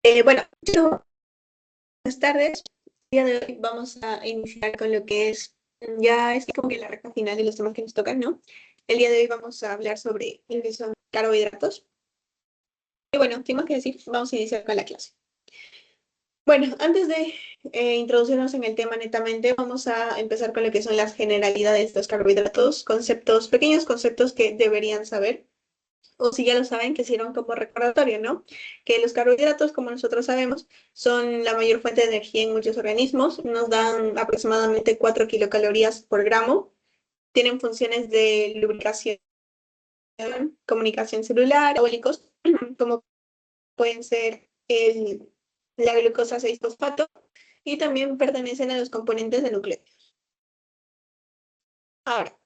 Bueno, buenas tardes. El día de hoy vamos a iniciar con lo que es, ya es como que la recta final de los temas que nos tocan, ¿no? El día de hoy vamos a hablar sobre lo que son carbohidratos. Y bueno, sin más que decir, vamos a iniciar con la clase. Bueno, antes de introducirnos en el tema netamente, vamos a empezar con lo que son las generalidades de los carbohidratos, conceptos, pequeños conceptos que deberían saber o si ya lo saben, que sirvan como recordatorio, ¿no? Que los carbohidratos, como nosotros sabemos, son la mayor fuente de energía en muchos organismos, nos dan aproximadamente 4 kilocalorías por gramo, tienen funciones de lubricación, comunicación celular, metabólicos, como pueden ser la glucosa 6-fosfato, y también pertenecen a los componentes de núcleo. Ahora,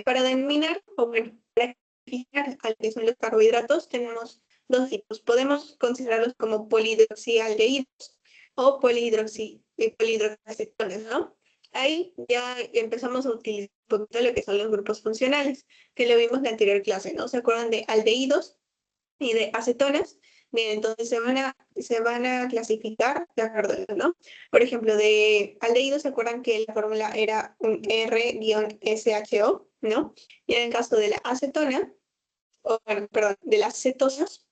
para denominar o bueno, para clasificar a lo que son los carbohidratos, tenemos dos tipos. Podemos considerarlos como polihidroxialdehídos o polihidroxiacetonas, ¿no? Ahí ya empezamos a utilizar un poquito lo que son los grupos funcionales, que lo vimos en la anterior clase, ¿no? ¿Se acuerdan de aldehídos y de acetonas? Bien, entonces se van a clasificar de acuerdo a eso, ¿no? Por ejemplo, de aldehídos, ¿se acuerdan que la fórmula era un R-SHO, ¿no? Y en el caso de la acetona, o bueno, perdón, de las cetosas,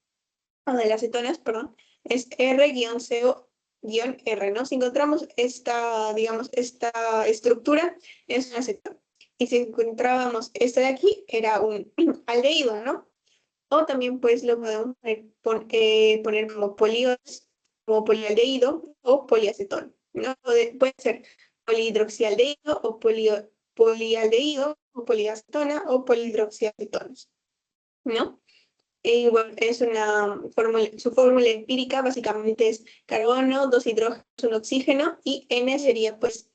o de las cetonas, perdón, es R-CO-R, ¿no? Si encontramos esta, digamos, esta estructura, es una acetona. Y si encontrábamos esta de aquí, era un aldehído, ¿no? O también pues lo podemos poner como polialdehído o poliacetón, ¿no? Puede ser polihidroxialdehído o polialdehído o poliacetona o polihidroxiacetonas, ¿no? Y bueno, es una fórmula, su fórmula empírica básicamente es carbono, dos hidrógenos, un oxígeno, y N sería pues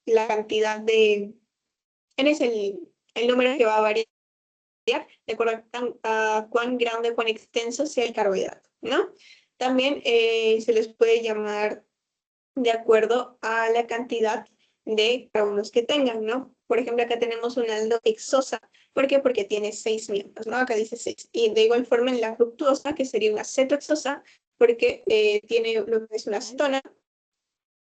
la cantidad de, N es el número que va a variar de acuerdo a cuán grande, cuán extenso sea el carbohidrato, ¿no? También se les puede llamar de acuerdo a la cantidad de carbonos que tengan, ¿no? Por ejemplo, acá tenemos una aldohexosa. ¿Por qué? Porque tiene 6 miembros, ¿no? Acá dice 6. Y de igual forma en la fructuosa, que sería una cetohexosa, porque tiene lo que es una acetona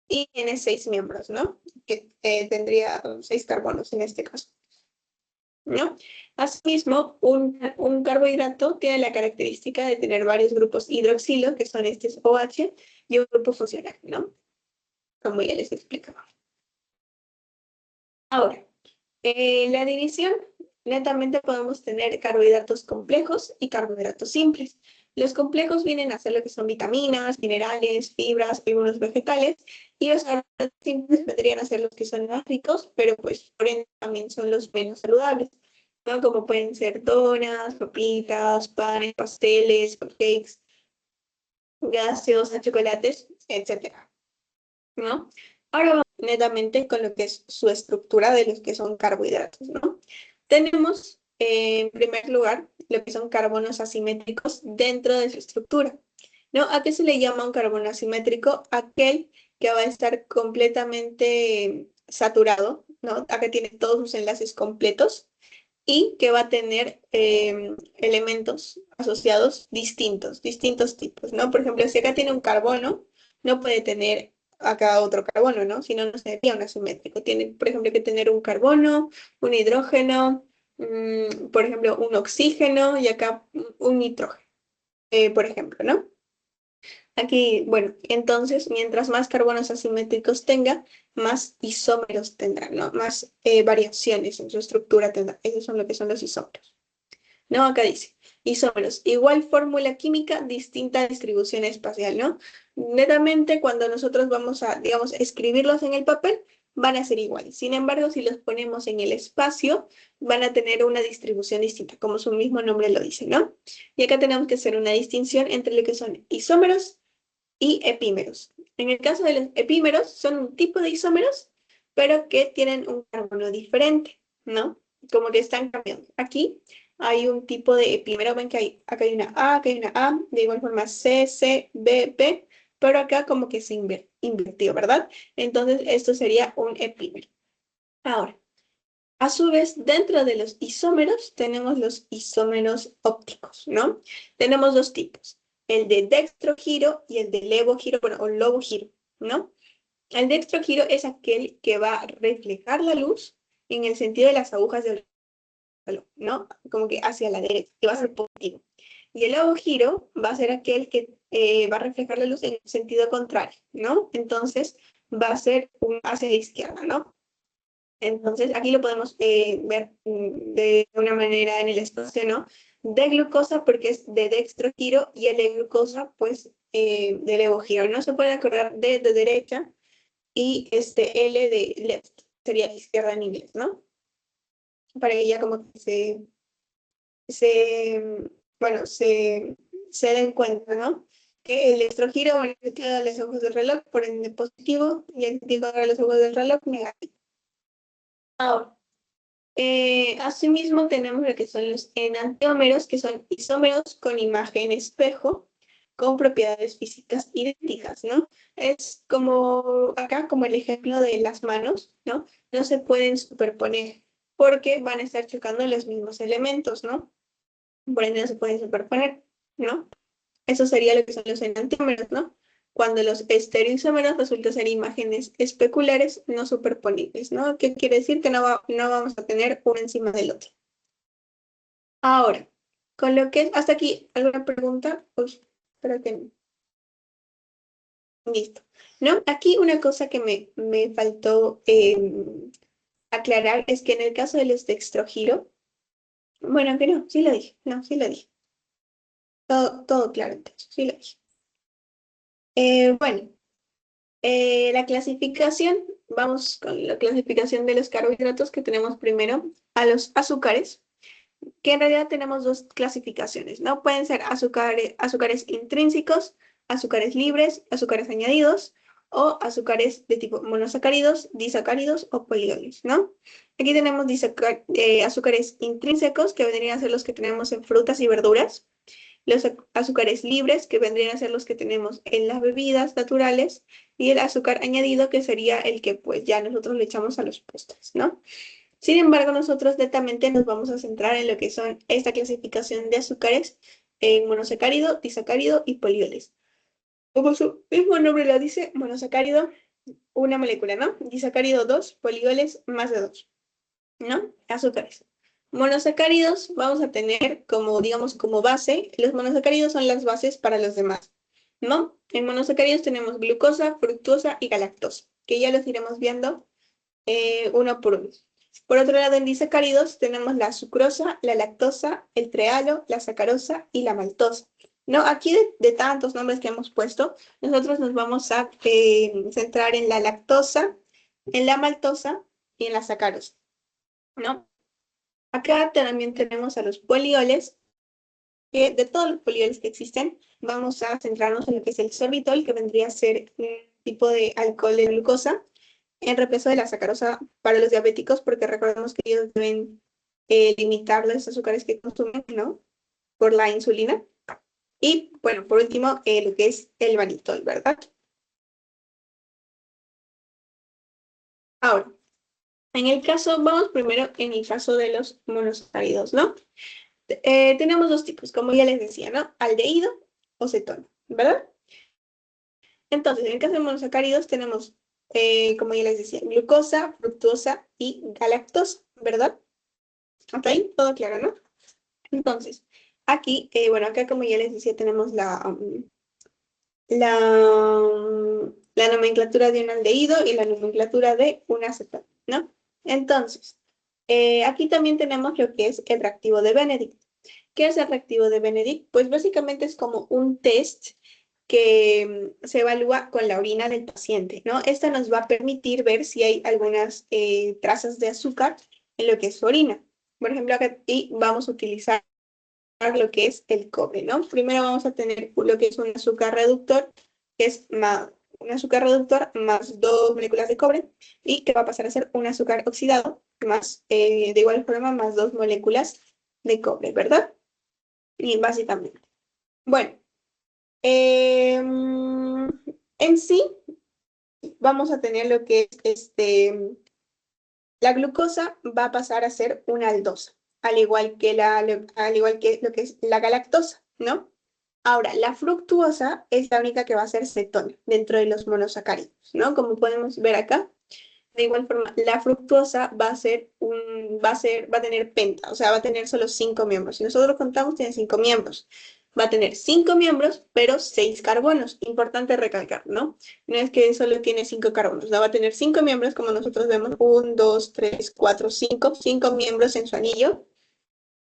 y tiene 6 miembros, ¿no? Que tendría 6 carbonos en este caso, ¿no? Asimismo, un carbohidrato tiene la característica de tener varios grupos hidroxilo, que son estos OH, y un grupo funcional, ¿no? Como ya les explicaba. Ahora, la división, netamente podemos tener carbohidratos complejos y carbohidratos simples. Los complejos vienen a ser lo que son vitaminas, minerales, fibras, algunos vegetales, y los carbohidratos simples vendrían a ser los que son más ricos, pero pues por ende también son los menos saludables, ¿no? Como pueden ser donas, papitas, panes, pasteles, cupcakes, gaseosas, chocolates, etcétera, ¿no? Ahora vamos netamente con lo que es su estructura de los que son carbohidratos, ¿no? Tenemos, en primer lugar, lo que son carbonos asimétricos dentro de su estructura, ¿no? ¿A qué se le llama un carbono asimétrico? Aquel que va a estar completamente saturado, ¿no? Acá tiene todos sus enlaces completos y que va a tener elementos asociados distintos tipos, ¿no? Por ejemplo, si acá tiene un carbono, no puede tener acá otro carbono, ¿no? Si no, no sería un asimétrico. Tiene, por ejemplo, que tener un carbono, un hidrógeno, por ejemplo, un oxígeno y acá un nitrógeno, por ejemplo, ¿no? Aquí, bueno, entonces, mientras más carbonos asimétricos tenga, más isómeros tendrá, ¿no? Más variaciones en su estructura tendrá. Esos son lo que son los isómeros. No, acá dice, isómeros, igual fórmula química, distinta distribución espacial, ¿no? Netamente, cuando nosotros vamos a, digamos, escribirlos en el papel, van a ser iguales. Sin embargo, si los ponemos en el espacio, van a tener una distribución distinta, como su mismo nombre lo dice, ¿no? Y acá tenemos que hacer una distinción entre lo que son isómeros y epímeros. En el caso de los epímeros, son un tipo de isómeros, pero que tienen un carbono diferente, ¿no? Como que están cambiando. Aquí hay un tipo de epímero, ven que acá hay una A, acá hay una A, de igual forma C, C, B, B, pero acá como que se invirtió, ¿verdad? Entonces esto sería un epímero. Ahora, a su vez, dentro de los isómeros tenemos los isómeros ópticos, ¿no? Tenemos dos tipos. el de dextrogiro y el de levogiro, bueno, o lobogiro, ¿no? El dextrogiro es aquel que va a reflejar la luz en el sentido de las agujas del reloj, ¿no? Como que hacia la derecha, que va a ser positivo. Y el levogiro va a ser aquel que va a reflejar la luz en el sentido contrario, ¿no? Entonces va a ser hacia la izquierda, ¿no? Entonces, aquí lo podemos ver de una manera en el espacio, ¿no? De glucosa porque es de dextrogiro y el de glucosa, pues, de levogiro. No se puede acordar de derecha y este L de left, sería izquierda en inglés, ¿no? Para que ya como que bueno, se den cuenta, ¿no? Que el dextrogiro va en el sentido de los ojos del reloj, por ende positivo, y el sentido de los ojos del reloj, negativo. Ahora, asimismo, tenemos lo que son los enantiómeros, que son isómeros con imagen espejo, con propiedades físicas idénticas, ¿no? Es como acá, como el ejemplo de las manos, ¿no? No se pueden superponer porque van a estar chocando los mismos elementos, ¿no? Por ende no se pueden superponer, ¿no? Eso sería lo que son los enantiómeros, ¿no? Cuando los estereoisómeros resultan ser imágenes especulares no superponibles, ¿no? ¿Qué quiere decir? Que no vamos a tener uno encima del otro. Ahora, con lo que es, hasta aquí, ¿alguna pregunta? Pues, espero que no. Listo. ¿No? Aquí una cosa que me faltó aclarar es que en el caso del dextrogiro, bueno, que no, sí lo dije, no, sí lo dije. Todo claro, entonces, sí lo dije. Bueno. La clasificación, vamos con la clasificación de los carbohidratos que tenemos primero a los azúcares, que en realidad tenemos dos clasificaciones, ¿no? Pueden ser azúcares intrínsecos, azúcares libres, azúcares añadidos o azúcares de tipo monosacáridos, disacáridos o polióleos, ¿no? Aquí tenemos azúcares intrínsecos que vendrían a ser los que tenemos en frutas y verduras, los azúcares libres, que vendrían a ser los que tenemos en las bebidas naturales, y el azúcar añadido, que sería el que pues ya nosotros le echamos a los postres, ¿no? Sin embargo, nosotros netamente nos vamos a centrar en lo que son esta clasificación de azúcares en monosacárido, disacárido y polioles. Como su mismo nombre lo dice, monosacárido, una molécula, ¿no? Disacárido, dos, polioles, más de dos, ¿no? Azúcares. Monosacáridos vamos a tener como, digamos, como base, los monosacáridos son las bases para los demás, ¿no? En monosacáridos tenemos glucosa, fructosa y galactosa, que ya los iremos viendo uno por uno. Por otro lado, en disacáridos tenemos la sucrosa, la lactosa, el trealo, la sacarosa y la maltosa. ¿No? Aquí de tantos nombres que hemos puesto, nosotros nos vamos a centrar en la lactosa, en la maltosa y en la sacarosa, ¿no? Acá también tenemos a los polioles, que de todos los polioles que existen, vamos a centrarnos en lo que es el sorbitol, que vendría a ser un tipo de alcohol de glucosa, en reemplazo de la sacarosa para los diabéticos, porque recordemos que ellos deben limitar los azúcares que consumen, ¿no? Por la insulina. Y bueno, por último, lo que es el mannitol, ¿verdad? Ahora, vamos primero en el caso de los monosacáridos, ¿no? Tenemos dos tipos, como ya les decía, ¿no? Aldehído o cetona, ¿verdad? Entonces, en el caso de monosacáridos tenemos, como ya les decía, glucosa, fructosa y galactosa, ¿verdad? ¿Ok? Todo claro, ¿no? Entonces, aquí, bueno, acá como ya les decía, tenemos la nomenclatura de un aldehído y la nomenclatura de un acetona, ¿no? Entonces, aquí también tenemos lo que es el reactivo de Benedict. ¿Qué es el reactivo de Benedict? Pues básicamente es como un test que se evalúa con la orina del paciente, ¿no? Esta nos va a permitir ver si hay algunas trazas de azúcar en lo que es su orina. Por ejemplo, acá y vamos a utilizar lo que es el cobre, ¿no? Primero vamos a tener lo que es un azúcar reductor, que es un azúcar reductor más dos moléculas de cobre, y que va a pasar a ser un azúcar oxidado, más, de igual forma, más dos moléculas de cobre, ¿verdad? Y básicamente. Bueno, en sí vamos a tener lo que es la glucosa va a pasar a ser una aldosa, al igual que lo que es la galactosa, ¿no? Ahora, la fructuosa es la única que va a ser cetona dentro de los monosacáridos, ¿no? Como podemos ver acá. De igual forma, la fructuosa va a tener penta, o sea, va a tener solo 5 miembros. Si nosotros contamos, tiene 5 miembros. Va a tener 5 miembros, pero 6 carbonos. Importante recalcar, ¿no? No es que solo tiene 5 carbonos, no, va a tener 5 miembros, como nosotros vemos, 1, 2, 3, 4, 5, 5 miembros en su anillo,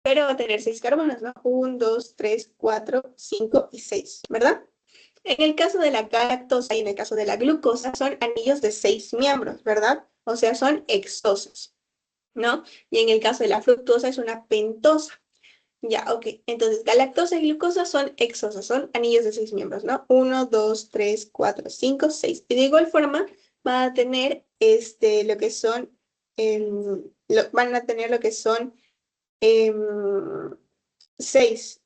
pero va a tener 6 carbonos, ¿no? 1, 2, 3, 4, 5 y 6, ¿verdad? En el caso de la galactosa y en el caso de la glucosa son anillos de 6 miembros, ¿verdad? O sea, son hexosas, ¿no? Y en el caso de la fructosa es una pentosa. Ya, ok. Entonces, galactosa y glucosa son hexosas, son anillos de 6 miembros, ¿no? 1, 2, 3, 4, 5, 6. Y de igual forma van a tener lo que son, van a tener lo que son em, 6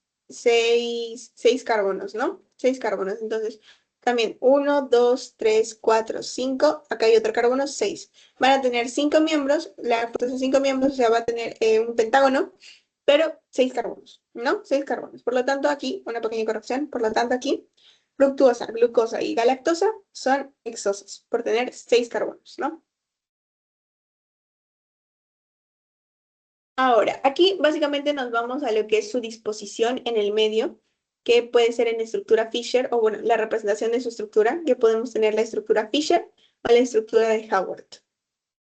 carbonos, ¿no? 6 carbonos. Entonces, también 1, 2, 3, 4, 5. Acá hay otro carbono, 6. Van a tener 5 miembros. La fructosa 5 miembros, o sea, va a tener un pentágono, pero 6 carbonos, ¿no? 6 carbonos. Por lo tanto, aquí, una pequeña corrección. Por lo tanto, aquí, fructuosa, glucosa y galactosa son hexosas por tener 6 carbonos, ¿no? Ahora, aquí básicamente nos vamos a lo que es su disposición en el medio, que puede ser en estructura Fisher, o bueno, la representación de su estructura, que podemos tener la estructura Fisher o la estructura de Howard,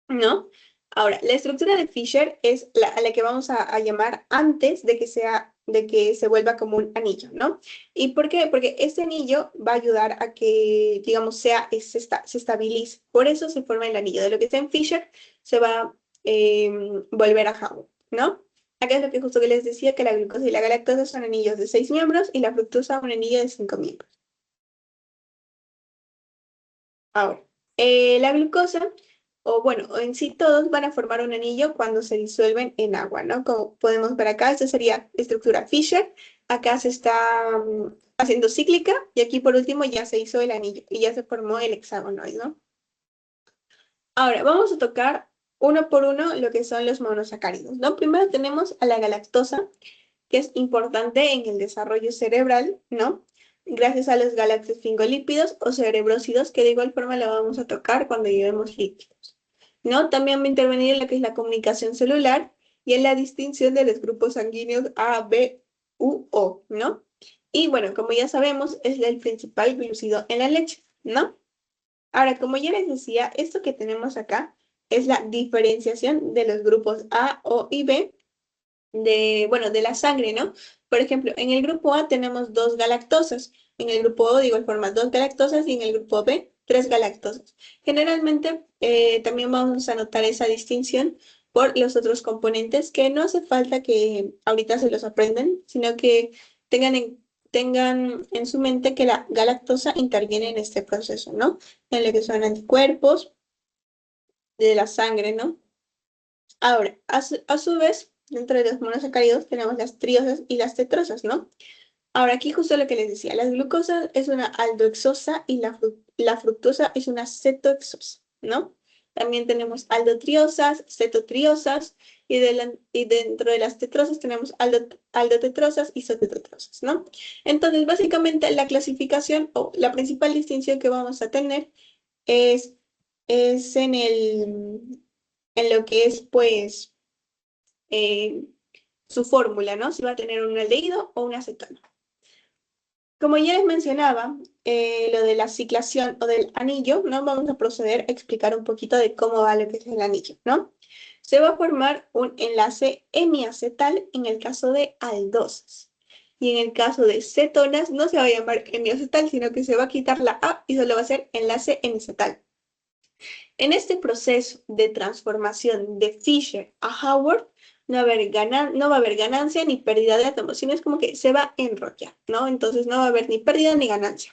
¿no? Ahora, la estructura de Fisher es a la que vamos a llamar antes de que se vuelva como un anillo, ¿no? ¿Y por qué? Porque este anillo va a ayudar a que, digamos, se estabilice. Por eso se forma el anillo. De lo que está en Fisher se va a volver a Howard, ¿no? Acá es lo que justo que les decía, que la glucosa y la galactosa son anillos de 6 miembros y la fructosa un anillo de 5 miembros. Ahora, la glucosa, o bueno, en sí todos van a formar un anillo cuando se disuelven en agua, ¿no? Como podemos ver acá, esta sería estructura Fisher. Acá se está haciendo cíclica y aquí por último ya se hizo el anillo y ya se formó el hexágono, ¿no? Ahora, vamos a tocar uno por uno lo que son los monosacáridos, ¿no? Primero tenemos a la galactosa, que es importante en el desarrollo cerebral, ¿no? Gracias a los galactosfingolípidos o cerebrósidos, que de igual forma la vamos a tocar cuando llevemos líquidos, ¿no? También va a intervenir en lo que es la comunicación celular y en la distinción de los grupos sanguíneos A, B, U, O, ¿no? Y bueno, como ya sabemos, es el principal glúcido en la leche, ¿no? Ahora, como ya les decía, esto que tenemos acá es la diferenciación de los grupos A, O y B bueno, de la sangre, ¿no? Por ejemplo, en el grupo A tenemos 2 galactosas, en el grupo O de igual forma 2 galactosas y en el grupo B 3 galactosas. Generalmente también vamos a notar esa distinción por los otros componentes que no hace falta que ahorita se los aprendan, sino que tengan en su mente que la galactosa interviene en este proceso, ¿no? En lo que son anticuerpos de la sangre, ¿no? Ahora, a su vez, dentro de los monosacáridos tenemos las triosas y las tetrosas, ¿no? Ahora, aquí justo lo que les decía, las glucosas es una aldohexosa y la fructosa es una cetohexosa, ¿no? También tenemos aldotriosas, cetotriosas y dentro de las tetrosas tenemos aldotetrosas y isotetrosas, ¿no? Entonces, básicamente la clasificación o la principal distinción que vamos a tener es, es en lo que es, pues, eh, su fórmula, ¿no? Si va a tener un aldehído o una cetona. Como ya les mencionaba, lo de la ciclación o del anillo, ¿no? Vamos a proceder a explicar un poquito de cómo va lo que es el anillo, ¿no? Se va a formar un enlace hemiacetal en el caso de aldosas. Y en el caso de cetonas no se va a llamar hemiacetal, sino que se va a quitar la A y solo va a ser enlace hemiacetal. En este proceso de transformación de Fisher a Howard, no va a haber ganancia ni pérdida de átomos, sino es como que se va a enrollar, ¿no? Entonces no va a haber ni pérdida ni ganancia,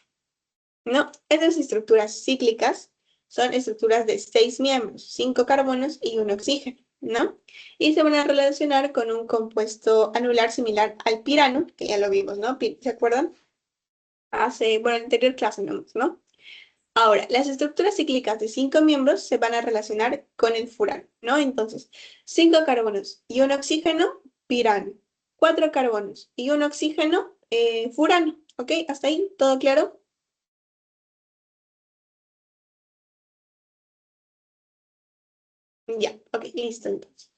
¿no? Estas estructuras cíclicas son estructuras de 6 miembros, 5 carbonos y un oxígeno, ¿no? Y se van a relacionar con un compuesto anular similar al pirano, que ya lo vimos, ¿no? ¿Se acuerdan? Bueno, en la anterior clase, ¿no? Ahora, las estructuras cíclicas de 5 miembros se van a relacionar con el furano, ¿no? Entonces, 5 carbonos y un oxígeno, pirano. 4 carbonos y un oxígeno, furano. ¿Ok? ¿Hasta ahí? ¿Todo claro? Ya, ok, listo entonces.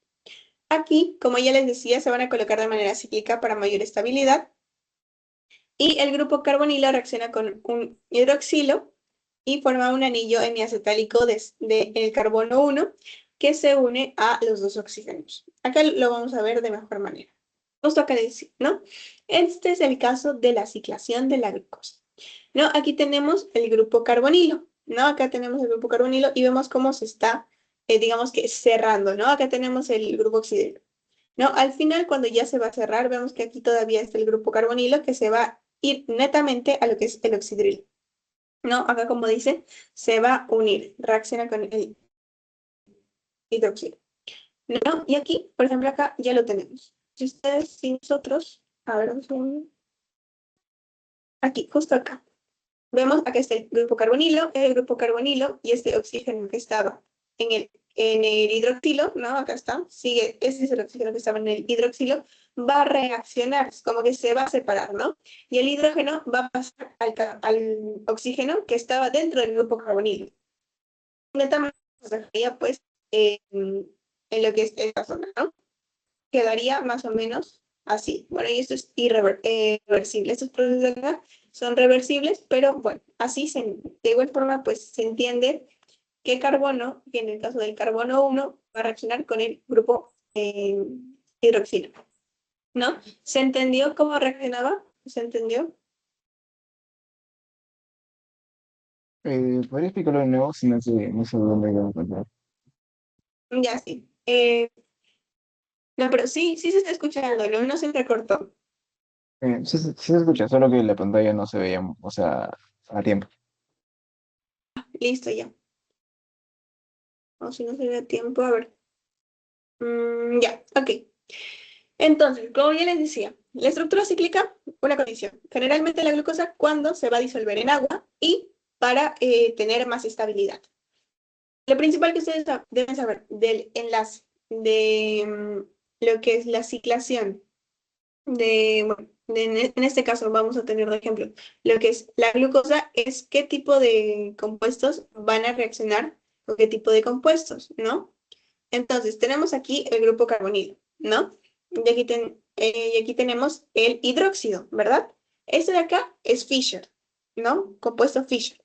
Aquí, como ya les decía, se van a colocar de manera cíclica para mayor estabilidad. Y el grupo carbonilo reacciona con un hidroxilo y forma un anillo hemiacetálico de el carbono 1 que se une a los dos oxígenos. Acá lo vamos a ver de mejor manera. Justo acá decir, ¿no? Este es el caso de la ciclación de la glucosa. ¿No? Aquí tenemos el grupo carbonilo, ¿no? Acá tenemos el grupo carbonilo y vemos cómo se está, digamos que cerrando, ¿no? Acá tenemos el grupo oxidilo. ¿No? Al final, cuando ya se va a cerrar, vemos que aquí todavía está el grupo carbonilo que se va a ir netamente a lo que es el oxidrilo. ¿No? Acá, como dice, se va a unir, reacciona con el hidróxido. ¿No? Y aquí, por ejemplo, acá ya lo tenemos. Si ustedes, si nosotros, a ver, un segundo. Aquí, justo acá. Vemos acá está el grupo carbonilo y este oxígeno que estaba en el hidroxilo, ¿no? Acá está, sigue, este es el oxígeno que estaba en el hidroxilo, va a reaccionar, es como que se va a separar, ¿no? Y el hidrógeno va a pasar al oxígeno que estaba dentro del grupo carbonilo. Netamente se dejaría pues en lo que es esta zona, ¿no? Quedaría más o menos así. Bueno, y esto es irreversible. Estos procesos de acá son reversibles, pero bueno, así de igual forma pues se entiende que carbono, y en el caso del carbono 1, va a reaccionar con el grupo hidroxilo, ¿no? ¿Se entendió cómo reaccionaba? ¿Se entendió? ¿Podría explicarlo de nuevo si no sé dónde iba a encontrar? Ya sí. No, pero sí, sí se está escuchando, no se entrecortó. Sí, sí se escucha, solo que la pantalla no se veía, o sea, a tiempo. Listo ya. O si no se da tiempo, a ver. Ya, ok. Entonces, como ya les decía, la estructura cíclica, una condición. Generalmente la glucosa cuando se va a disolver en agua y para tener más estabilidad. Lo principal que ustedes deben saber del enlace de lo que es la ciclación bueno, en este caso vamos a tener de ejemplo lo que es la glucosa es qué tipo de compuestos van a reaccionar con qué tipo de compuestos, ¿no? Entonces, tenemos aquí el grupo carbonilo, ¿no? Y aquí tenemos el hidróxido, ¿verdad? Este de acá es Fischer, ¿no? Compuesto Fischer.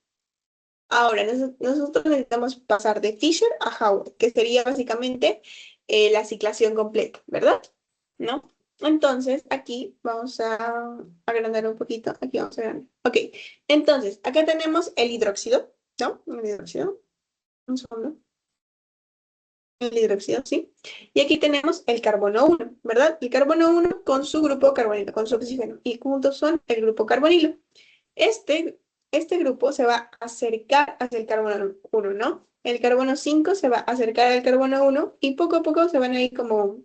Ahora, nosotros necesitamos pasar de Fischer a Howard, que sería básicamente la ciclación completa, ¿verdad? ¿No? Entonces, aquí vamos a agrandar un poquito. Aquí vamos a agrandar. Ok, entonces, acá tenemos el hidróxido, ¿no? El hidróxido. Un segundo. El hidróxido, ¿sí? Y aquí tenemos el carbono 1, ¿verdad? El carbono 1 con su grupo carbonilo, con su oxígeno, y juntos son el grupo carbonilo. Este, este grupo se va a acercar hacia el carbono 1, ¿no? El carbono 5 se va a acercar al carbono 1 y poco a poco se van a ir como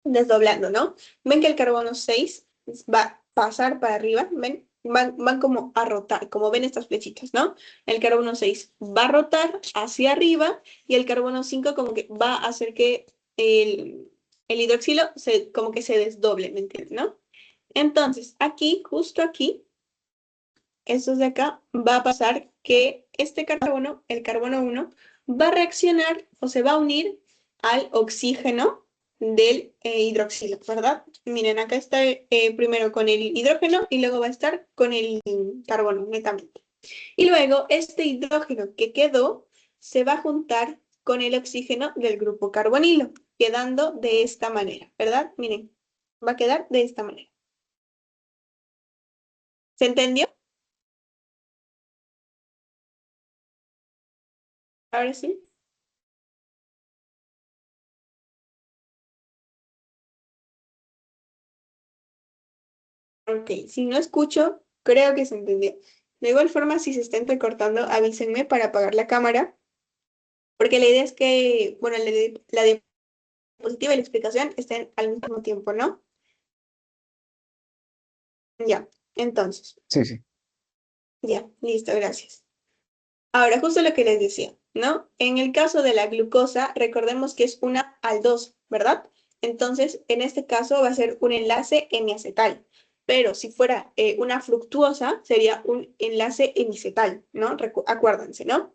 desdoblando, ¿no? Ven que el carbono 6 va a pasar para arriba, ¿ven? Van como a rotar, como ven estas flechitas, ¿no? El carbono 6 va a rotar hacia arriba y el carbono 5 como que va a hacer que el hidroxilo como que se desdoble, ¿me entiendes, no? Entonces, aquí, justo aquí, estos de acá, va a pasar que este carbono, el carbono 1, va a reaccionar o se va a unir al oxígeno del hidroxilo, ¿verdad? Miren, acá está primero con el hidrógeno y luego va a estar con el carbono, netamente. Y luego este hidrógeno que quedó se va a juntar con el oxígeno del grupo carbonilo, quedando de esta manera, ¿verdad? Miren, va a quedar de esta manera. ¿Se entendió? Ahora sí. Ok, si no escucho, creo que se entendió. De igual forma, si se está entrecortando, avísenme para apagar la cámara, porque la idea es que, bueno, la diapositiva y la explicación estén al mismo tiempo, ¿no? Ya, entonces, Sí, sí. ya, listo, gracias. Ahora, justo lo que les decía, ¿no? En el caso de la glucosa, recordemos que es una aldose, ¿verdad? Entonces, en este caso va a ser un enlace hemiacetal. Pero si fuera una fructuosa, sería un enlace hemiacetal, ¿no? Acuérdense, ¿no?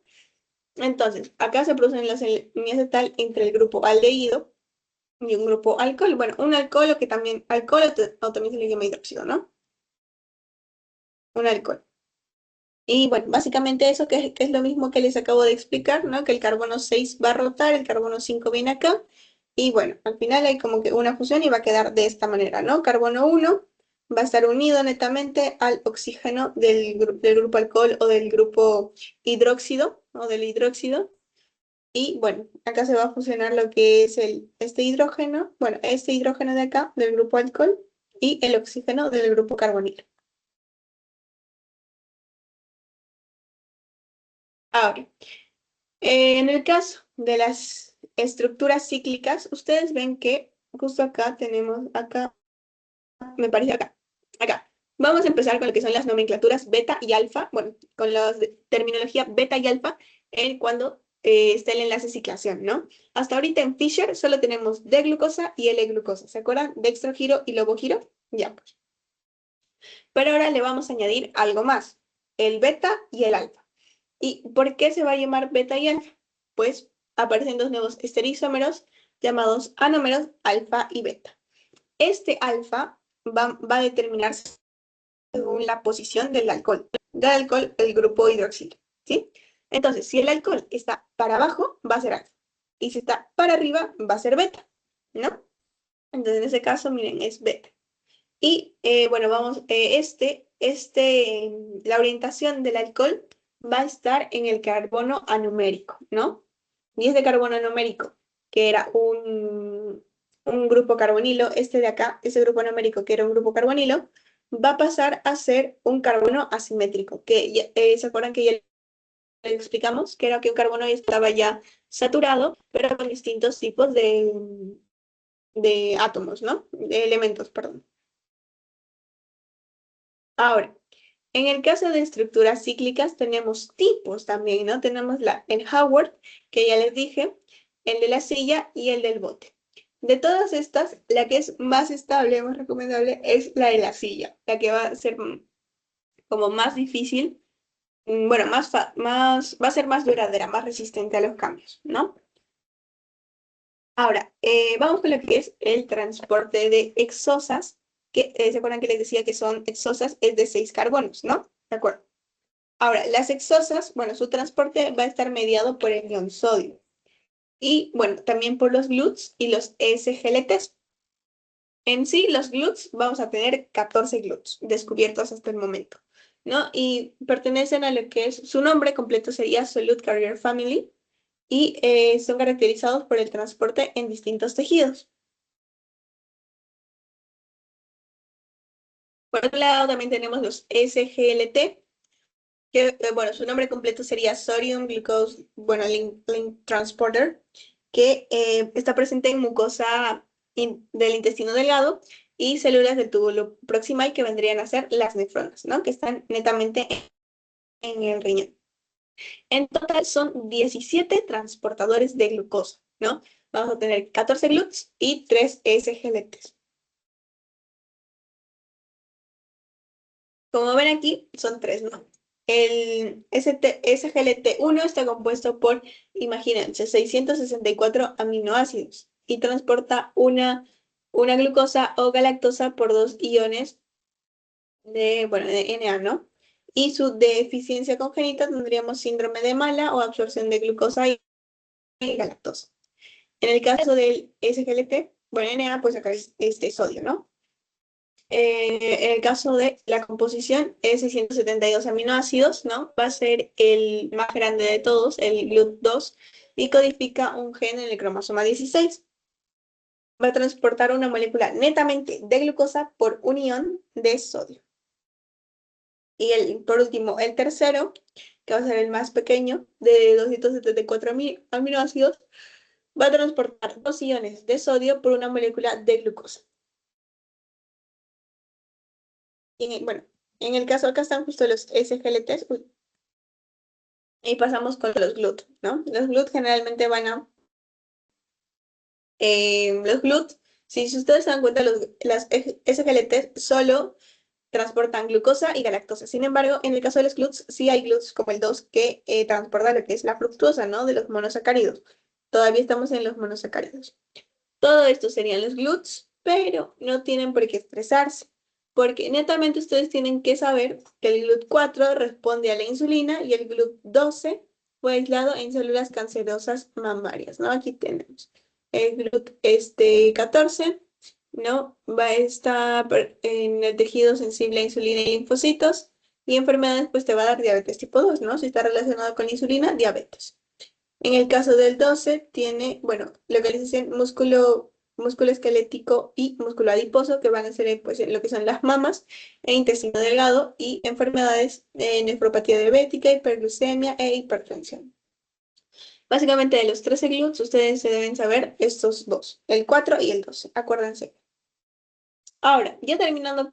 Entonces, acá se produce un enlace hemiacetal entre el grupo aldehído y un grupo alcohol. Bueno, un alcohol o que también, alcohol o también se le llama hidróxido, ¿no? Un alcohol. Y bueno, básicamente eso que es lo mismo que les acabo de explicar, ¿no? Que el carbono 6 va a rotar, el carbono 5 viene acá. Y bueno, al final hay como que una fusión y va a quedar de esta manera, ¿no? Carbono 1 va a estar unido netamente al oxígeno del grupo alcohol o del grupo hidróxido o del hidróxido. Y bueno, acá se va a fusionar lo que es este hidrógeno, bueno, este hidrógeno de acá del grupo alcohol y el oxígeno del grupo carbonilo. Ahora, en el caso de las estructuras cíclicas, ustedes ven que justo acá tenemos, acá, me parece acá. Vamos a empezar con lo que son las nomenclaturas beta y alfa, bueno, con la terminología beta y alfa cuando está el enlace ciclación, ¿no? Hasta ahorita en Fischer solo tenemos D-glucosa y L-glucosa, ¿se acuerdan? Dextrogiro y lobogiro, ya pues. Pero ahora le vamos a añadir algo más, el beta y el alfa. ¿Y por qué se va a llamar beta y alfa? Pues aparecen dos nuevos estereoisómeros llamados anómeros alfa y beta. Este alfa va a determinarse según la posición del alcohol. Del alcohol, el grupo hidroxilo, ¿sí? Entonces, si el alcohol está para abajo, va a ser alfa. Y si está para arriba, va a ser beta, ¿no? Entonces, en ese caso, miren, es beta. Y bueno, vamos, la orientación del alcohol va a estar en el carbono anumérico, ¿no? Y este carbono anumérico, que era un grupo carbonilo, este de acá, ese grupo anumérico que era un grupo carbonilo, va a pasar a ser un carbono asimétrico, que ¿se acuerdan que ya les explicamos? Que era que un carbono estaba ya saturado, pero con distintos tipos de átomos, ¿no? De elementos, perdón. Ahora, en el caso de estructuras cíclicas tenemos tipos también, ¿no? Tenemos el Howard, que ya les dije, el de la silla y el del bote. De todas estas, la que es más estable, más recomendable, es la de la silla, la que va a ser como más difícil, bueno, va a ser más duradera, más resistente a los cambios, ¿no? Ahora, vamos con lo que es el transporte de exosas, que se acuerdan que les decía que son exosas, es de 6 carbonos, ¿no? De acuerdo. Ahora, las exosas, bueno, su transporte va a estar mediado por el ion sodio. Y bueno, también por los GLUTs y los SGLTs. En sí, los GLUTs, vamos a tener 14 GLUTs descubiertos hasta el momento, ¿no? Y pertenecen a lo que es, su nombre completo sería Solute Carrier Family y son caracterizados por el transporte en distintos tejidos. Por otro lado, también tenemos los SGLT, que, bueno, su nombre completo sería Sodium Glucose, bueno, link Transporter, que está presente en mucosa del intestino delgado y células del túbulo proximal que vendrían a ser las nefronas, ¿no? Que están netamente en el riñón. En total son 17 transportadores de glucosa, ¿no? Vamos a tener 14 GLUTs y 3 SGLTs. Como ven aquí, son 3, ¿no? El SGLT1 está compuesto por, imagínense, 664 aminoácidos y transporta una glucosa o galactosa por 2 iones bueno, de Na, ¿no? Y su deficiencia congénita tendríamos síndrome de mala o absorción de glucosa y galactosa. En el caso del SGLT, bueno, Na, pues acá es este sodio, ¿no? En el caso de la composición es 672 aminoácidos, ¿no? Va a ser el más grande de todos, el GLUT2, y codifica un gen en el cromosoma 16. Va a transportar una molécula netamente de glucosa por un ion de sodio. Y por último, el tercero, que va a ser el más pequeño, de 274 aminoácidos, va a transportar 2 iones de sodio por una molécula de glucosa. Y bueno, en el caso acá están justo los SGLTs, y pasamos con los GLUT, ¿no? Los GLUT generalmente van a... los GLUT, si ustedes se dan cuenta, las SGLTs solo transportan glucosa y galactosa. Sin embargo, en el caso de los GLUTs, sí hay GLUTs como el 2 que transporta lo que es la fructuosa, ¿no? De los monosacáridos. Todavía estamos en los monosacáridos. Todo esto serían los GLUTs, pero no tienen por qué estresarse, porque netamente ustedes tienen que saber que el GLUT4 responde a la insulina y el GLUT12 fue aislado en células cancerosas mamarias, ¿no? Aquí tenemos el GLUT14, ¿no? Va a estar en el tejido sensible a insulina y linfocitos, y enfermedades, pues te va a dar diabetes tipo 2, ¿no? Si está relacionado con la insulina, diabetes. En el caso del 12 tiene, bueno, localización músculo esquelético y músculo adiposo, que van a ser pues, lo que son las mamas, e intestino delgado, y enfermedades de nefropatía diabética, hiperglucemia e hipertensión. Básicamente de los 13 GLUTs, ustedes se deben saber estos dos, el 4 y el 12, acuérdense. Ahora, ya terminando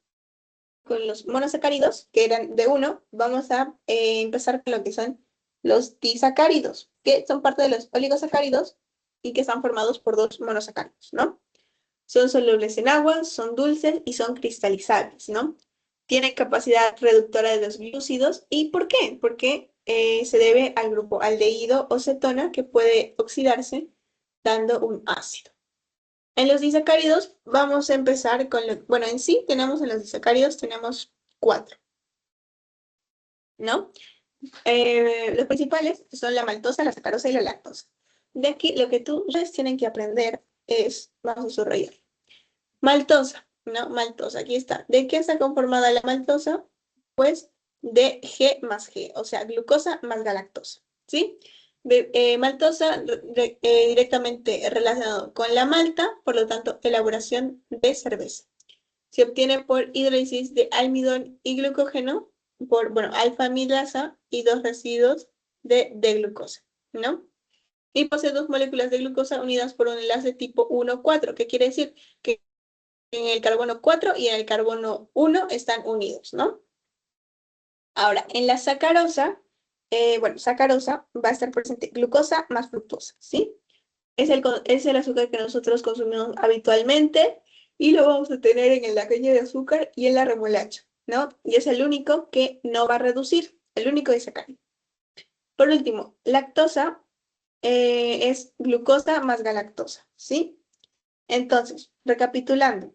con los monosacáridos, que eran de uno, vamos a empezar con lo que son los disacáridos, que son parte de los oligosacáridos y que están formados por dos monosacáridos, ¿no? Son solubles en agua, son dulces y son cristalizables, ¿no? Tienen capacidad reductora de los glúcidos. ¿Y por qué? Porque se debe al grupo aldehído o cetona que puede oxidarse dando un ácido. En los disacáridos vamos a empezar con bueno, en sí tenemos en los disacáridos tenemos cuatro, ¿no? Los principales son la maltosa, la sacarosa y la lactosa. De aquí lo que tú ustedes tienen que aprender es, vamos a subrayar, maltosa, ¿no? Maltosa, aquí está. ¿De qué está conformada la maltosa? Pues de G más G, o sea, glucosa más galactosa, ¿sí? Maltosa directamente relacionado con la malta, por lo tanto, elaboración de cerveza. Se obtiene por hidrólisis de almidón y glucógeno, por, bueno, alfa-amilasa y dos residuos de glucosa, ¿no? Y posee dos moléculas de glucosa unidas por un enlace tipo 1,4, que quiere decir que en el carbono 4 y en el carbono 1 están unidos, ¿no? Ahora, en la sacarosa, bueno, sacarosa va a estar presente glucosa más fructosa, ¿sí? Es el azúcar que nosotros consumimos habitualmente y lo vamos a tener en la caña de azúcar y en la remolacha, ¿no? Y es el único que no va a reducir, el único disacárido. Por último, lactosa es glucosa más galactosa, ¿sí? Entonces, recapitulando,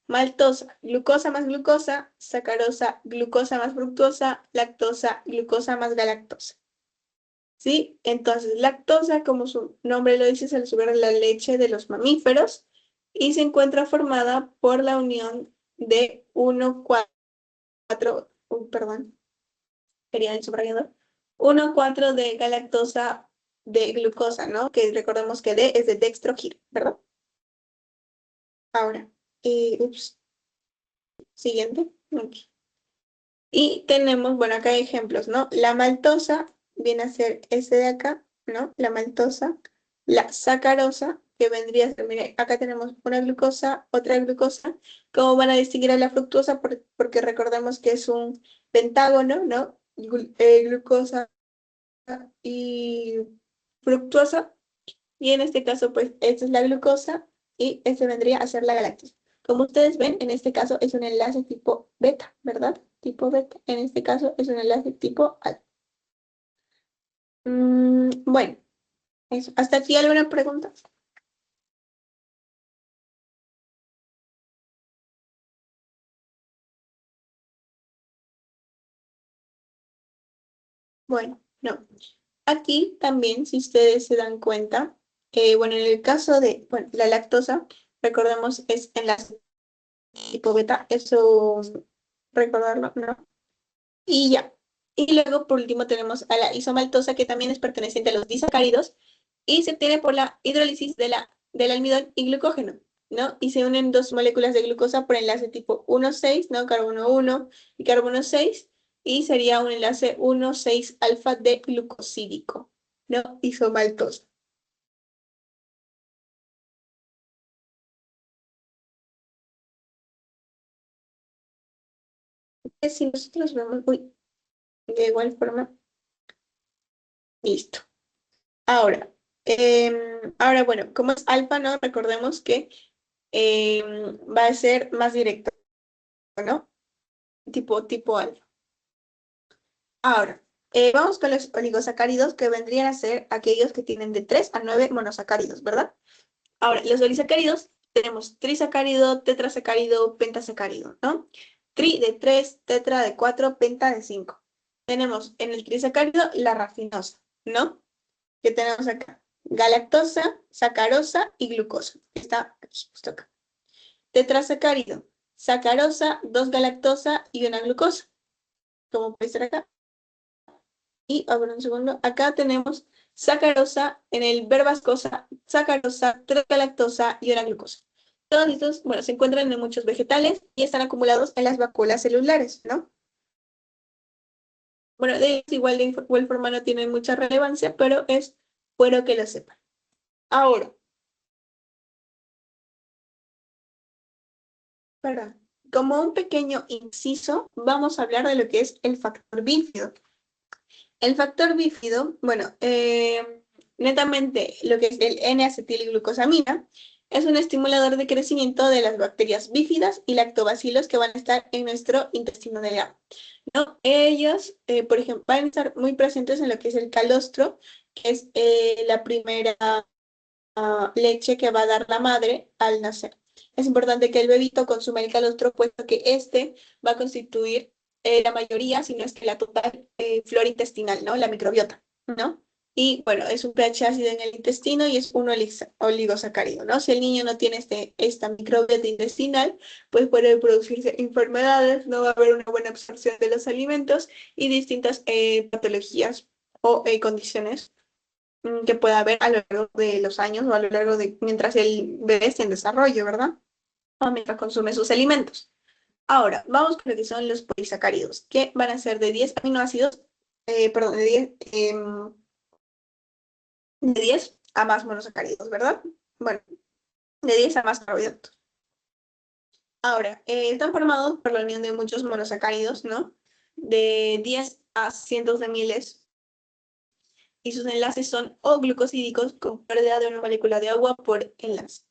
maltosa, glucosa, sacarosa, glucosa más fructosa, lactosa, glucosa más galactosa. ¿Sí? Entonces, lactosa, como su nombre lo dice, es el azúcar de la leche de los mamíferos y se encuentra formada por la unión de 1,4, perdón, quería el subrayador, 1,4 de galactosa de glucosa, ¿no? Que recordemos que D es de dextrogiro, ¿verdad? Ahora, siguiente. Aquí. Y tenemos, bueno, acá hay ejemplos, ¿no? La maltosa viene a ser este de acá, ¿no? La maltosa. La sacarosa, que vendría a ser, mire, acá tenemos una glucosa, otra glucosa. ¿Cómo van a distinguir a la fructuosa? Porque recordemos que es un pentágono, ¿no? Glucosa y fructuosa. Y en este caso, pues, esta es la glucosa y este vendría a ser la galactosa. Como ustedes ven, en este caso es un enlace tipo beta, ¿verdad? Tipo beta. En este caso es un enlace tipo alfa. Bueno, eso. ¿Hasta aquí alguna pregunta? Bueno, no. Aquí también, si ustedes se dan cuenta, bueno, en el caso de, bueno, la lactosa, recordemos, es enlace tipo beta, eso recordarlo, ¿no? Y ya. Y luego, por último, tenemos a la isomaltosa, que también es perteneciente a los disacáridos, y se obtiene por la hidrólisis del almidón y glucógeno, ¿no? Y se unen dos moléculas de glucosa por enlace tipo 1,6, ¿no? Carbono 1 y carbono 6, y sería un enlace 1,6 alfa de glucosídico, ¿no? Isomaltosa. Si nosotros vemos, uy, de igual forma, listo. Ahora, ahora, bueno, como es alfa, ¿no? Recordemos que va a ser más directo, ¿no? tipo alfa. Ahora, vamos con los oligosacáridos, que vendrían a ser aquellos que tienen de 3 a 9 monosacáridos, ¿verdad? Ahora, los oligosacáridos tenemos trisacárido, tetrasacárido, pentasacárido, ¿no? Tri de 3, tetra de 4, penta de 5. Tenemos en el trisacárido la rafinosa, ¿no? Que tenemos acá galactosa, sacarosa y glucosa. Está aquí, justo acá. Tetrasacárido, sacarosa, 2 galactosa y una glucosa. Como puede ser acá. Y, a ver un segundo, acá tenemos sacarosa en el verbascosa, sacarosa, 3 galactosa y una glucosa. Todos estos, bueno, se encuentran en muchos vegetales y están acumulados en las vacuolas celulares, ¿no? Bueno, de ellos igual de igual forma no tienen mucha relevancia, pero es bueno que lo sepan. Ahora, perdón, como un pequeño inciso, vamos a hablar de lo que es el factor bífido. El factor bífido, bueno, netamente lo que es el N-acetilglucosamina, es un estimulador de crecimiento de las bacterias bífidas y lactobacilos que van a estar en nuestro intestino delgado, ¿no? Ellos, por ejemplo, van a estar muy presentes en lo que es el calostro, que es la primera leche que va a dar la madre al nacer. Es importante que el bebito consuma el calostro, puesto que este va a constituir la mayoría, si no es que la total flora intestinal, ¿no? La microbiota, ¿no? Y bueno, es un pH ácido en el intestino y es un oligosacárido, ¿no? Si el niño no tiene esta microbiota intestinal, pues puede producirse enfermedades, no va a haber una buena absorción de los alimentos y distintas patologías o condiciones que pueda haber a lo largo de los años o a lo largo de mientras el bebé esté en desarrollo, ¿verdad? O mientras consume sus alimentos. Ahora, vamos con lo que son los polisacáridos, que van a ser de 10 aminoácidos, perdón, de 10 a más monosacáridos, ¿verdad? Bueno, de 10 a más carbohidratos. Ahora, están formados por la unión de muchos monosacáridos, ¿no? De 10 a cientos de miles y sus enlaces son o glucosídicos con pérdida de una molécula de agua por enlace.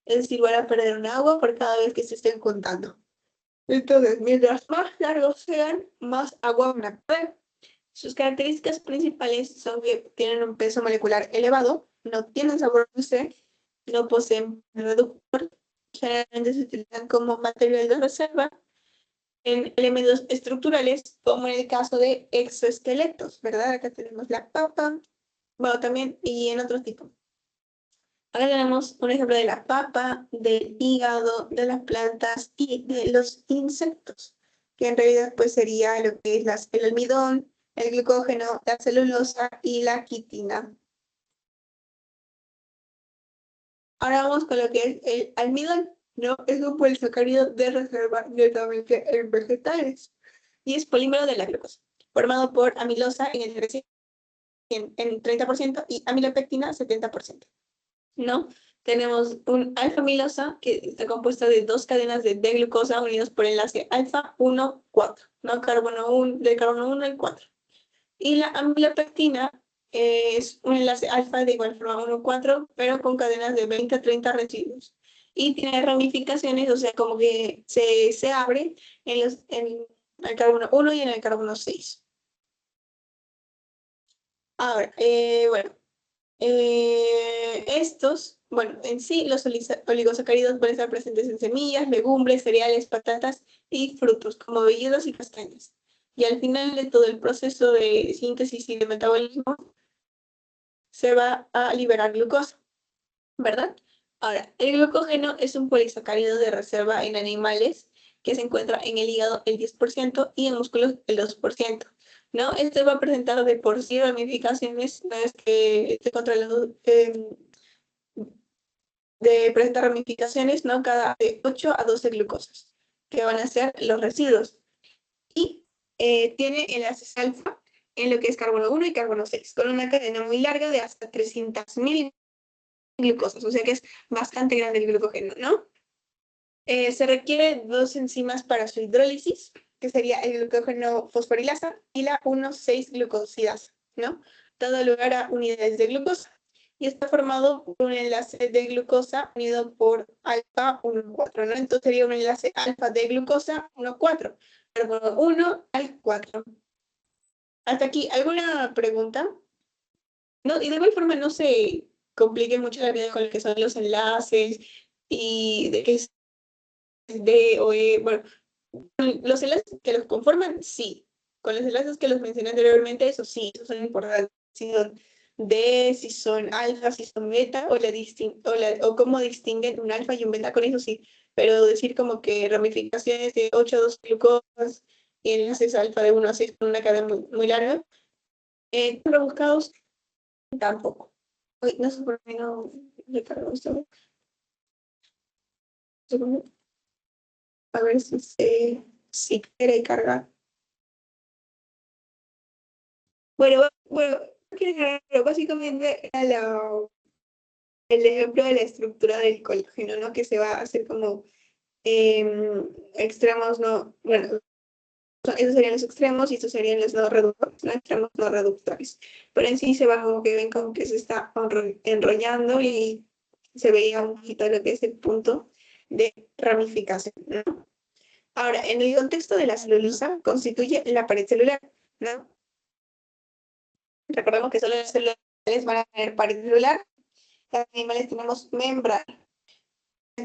Es decir, van a perder un agua por cada vez que se estén juntando. Entonces, mientras más largos sean, más agua van a perder. Sus características principales son que tienen un peso molecular elevado, no tienen sabor dulce, no poseen reductor, generalmente se utilizan como material de reserva en elementos estructurales, como en el caso de exoesqueletos, ¿verdad? Acá tenemos la papa, bueno, también, y en otros tipos. Acá tenemos un ejemplo de la papa, del hígado, de las plantas y de los insectos, que en realidad pues sería lo que es el almidón, el glucógeno, la celulosa y la quitina. Ahora vamos con lo que es el almidón, ¿no? Es un polisacárido de reserva netamente en vegetales y es polímero de la glucosa, formado por amilosa en el 30% y amilopectina 70%. ¿No? Tenemos un alfa-amilosa que está compuesta de dos cadenas de D-glucosa unidos por enlace alfa 1,4, ¿no? Carbono 1, del carbono 1 al 4. Y la amilopectina es un enlace alfa de igual forma 1,4, pero con cadenas de 20 a 30 residuos. Y tiene ramificaciones, o sea, como que se abre en el carbono 1 y en el carbono 6. Ahora, bueno, estos, bueno, en sí los oligosacáridos pueden estar presentes en semillas, legumbres, cereales, patatas y frutos, como vellidos y castañas. Y al final de todo el proceso de síntesis y de metabolismo, se va a liberar glucosa, ¿verdad? Ahora, el glucógeno es un polisacárido de reserva en animales que se encuentra en el hígado el 10% y en músculos el 2%. ¿No? Este va a presentar de por sí ramificaciones, no es que esté controlado de presentar ramificaciones, ¿no? Cada de 8 a 12 glucosas, que van a ser los residuos. Y tiene enlaces alfa en lo que es carbono 1 y carbono 6, con una cadena muy larga de hasta 300.000 glucosas, o sea que es bastante grande el glucógeno, ¿no? Se requiere dos enzimas para su hidrólisis, que sería el glucógeno fosforilasa y la 1,6-glucosidasa, ¿no? Dando lugar a unidades de glucosa. Y está formado por un enlace de glucosa unido por alfa 1,4, ¿no? Entonces sería un enlace alfa de glucosa 1,4. carbono 1 al 4. Hasta aquí, ¿alguna pregunta? No, y de igual forma no se complique mucho la vida con lo que son los enlaces y de qué es D o E. Bueno, los enlaces que los conforman, sí. Con los enlaces que los mencioné anteriormente, eso sí, esos son importantes. Si son D, si son alfa, si son beta, o cómo distinguen un alfa y un beta, con eso sí. Pero decir como que ramificaciones de 8 a 2 glucosas y enlaces alfa de 1 a 6 con una cadena muy larga, rebuscados tampoco. Uy, no sé por qué no recargo esto. A ver si quiere cargar. Bueno, pero básicamente era el ejemplo de la estructura del colágeno, ¿no? Que se va a hacer como extremos, no, bueno, esos serían los extremos y estos serían los no reductores, ¿no? Extremos no reductores. Pero en sí se va como que ven como que se está enrollando y se veía un poquito lo que es el punto de ramificación, ¿no? Ahora, en el contexto de la celulosa, constituye la pared celular, ¿no? Recordemos que solo las células van a tener pared celular, los animales tenemos membrana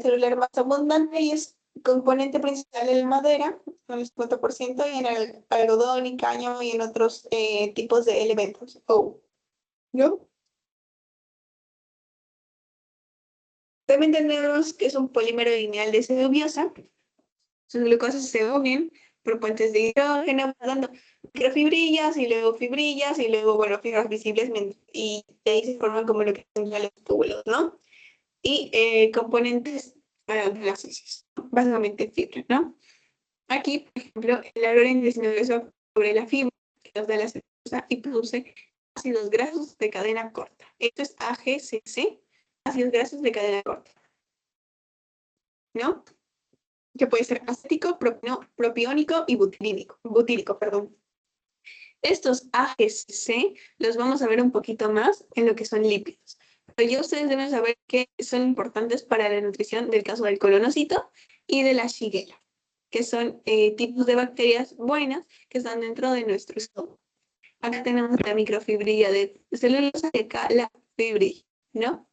celular más abundante y es componente principal en la madera, con el 50%, y en el algodón y cáñamo y en otros tipos de elementos. ¿No? También tenemos que es un polímero lineal de celuliosa. Sus glucosas se unen por puentes de hidrógeno, dando microfibrillas y luego fibrillas y luego, bueno, fibras visibles y de ahí se forman como lo que son ya los túbulos, ¿no? Y componentes de las heces, básicamente fibras, ¿no? Aquí, por ejemplo, el aloren desnuda sobre la fibra que nos da la celulosa y produce ácidos grasos de cadena corta. Esto es AGCC, ácidos grasos de cadena corta, ¿no? Que puede ser acético, propiónico y butírico, perdón. Estos AGCC los vamos a ver un poquito más en lo que son lípidos. Pero ya ustedes deben saber que son importantes para la nutrición del caso del colonocito y de la shigella, que son tipos de bacterias buenas que están dentro de nuestro estómago. Acá tenemos la microfibrilla de celulosa y acá la fibrilla, ¿no?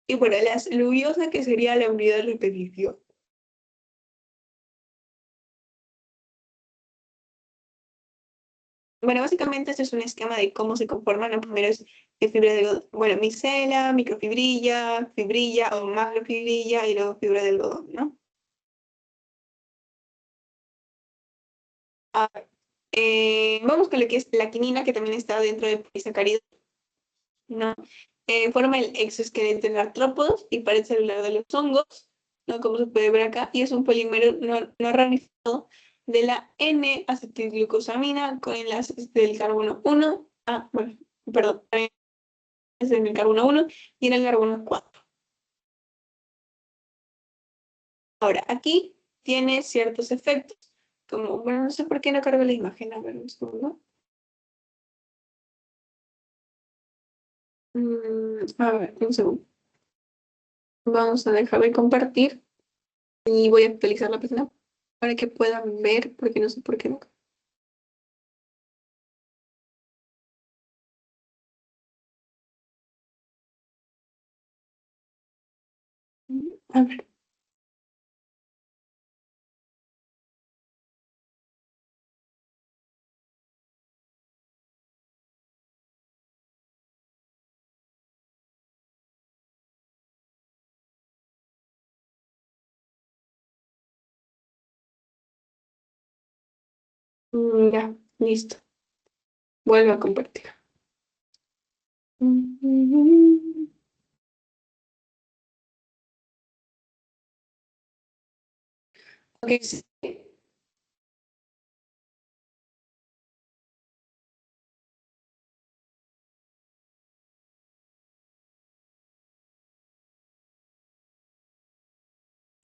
Y bueno, la celuliosa, que sería la unidad de repetición. Bueno, básicamente este es un esquema de cómo se conforman los primeros fibra de algodón. Bueno, micela, microfibrilla, fibrilla o macrofibrilla y luego fibra de algodón, ¿no? Ah, vamos con lo que es la quinina, que también está dentro del polisacárido, ¿no? Forma el exoesqueleto en artrópodos y pared celular de los hongos, ¿no? Como se puede ver acá, y es un polímero no ramificado de la N-acetilglucosamina con enlaces del carbono 1, bueno, perdón, es en el carbono 1 y en el carbono 4. Ahora, aquí tiene ciertos efectos, como, bueno, no sé por qué no cargo la imagen, a ver un segundo. A ver, un segundo. Vamos a dejar de compartir y voy a actualizar la página para que puedan ver, porque no sé por qué no. A ver. Ya, listo. Vuelvo a compartir. Ok, sí,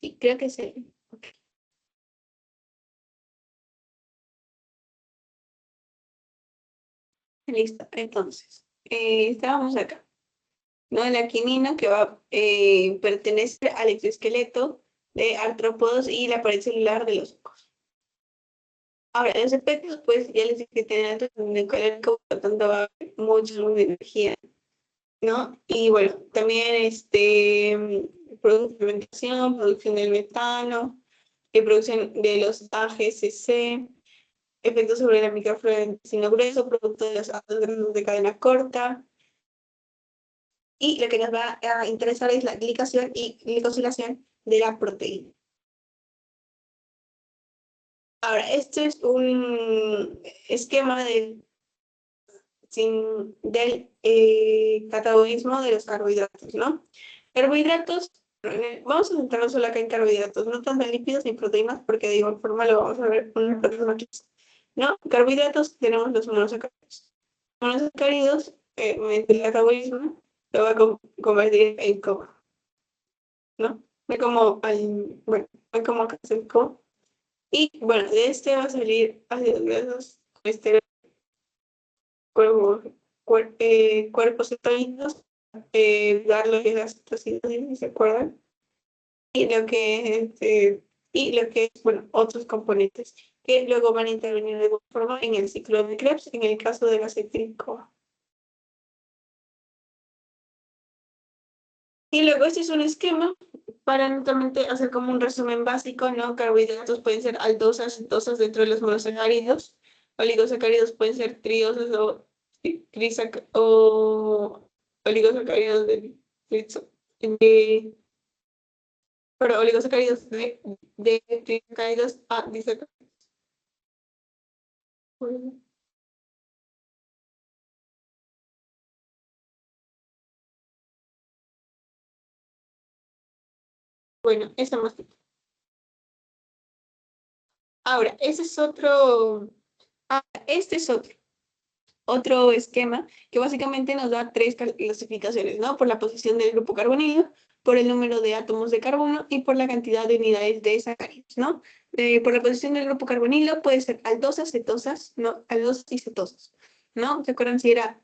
sí, creo que sí. Ok, listo. Entonces, estábamos acá, ¿no? La quinina que va a pertenecer al exoesqueleto de artrópodos y la pared celular de los hongos. Ahora, los efectos, pues ya les dije que tienen alto contenido calórico, por lo tanto va a haber mucha luz de energía, ¿no? Y bueno, también producción de fermentación, producción del metano, producción de los AGCC, efectos sobre la microflora del intestino grueso, producto de los ácidos grasos de cadena corta. Y lo que nos va a interesar es la glicación y glicosilación de la proteína. Ahora, este es un esquema del catabolismo de los carbohidratos, ¿no? Carbohidratos, vamos a centrarnos solo acá en carbohidratos, no tanto en lípidos ni proteínas, porque de igual forma lo vamos a ver con una próxima clase, ¿no? Carbohidratos tenemos los monosacáridos. Monosacáridos, mediante el catabolismo, lo va a convertir en coma, ¿no? Ve como, bueno, ve como acá se coma. Y bueno, de este va a salir ácidos grasos, colesterol, cuerpos cetónicos, dar lo que es la cetocidosis, si se acuerdan, y lo que es, bueno, otros componentes que luego van a intervenir de alguna forma en el ciclo de Krebs, en el caso del acético. Y luego este es un esquema para netamente hacer como un resumen básico, ¿no? Carbohidratos pueden ser aldosas, cetosas dentro de los monosacáridos, oligosacáridos pueden ser triosas o oligosacáridos de, pero oligosacáridos de trisacáridos a disacáridos. Bueno, eso más. Ahora, ese es otro. Este es otro esquema que básicamente nos da tres clasificaciones, ¿no? Por la posición del grupo carbonilo, por el número de átomos de carbono y por la cantidad de unidades de sacáridos, ¿no? Por la posición del grupo carbonilo puede ser aldosas, cetosas, ¿no? Aldosas y cetosas, ¿no? ¿Se acuerdan si era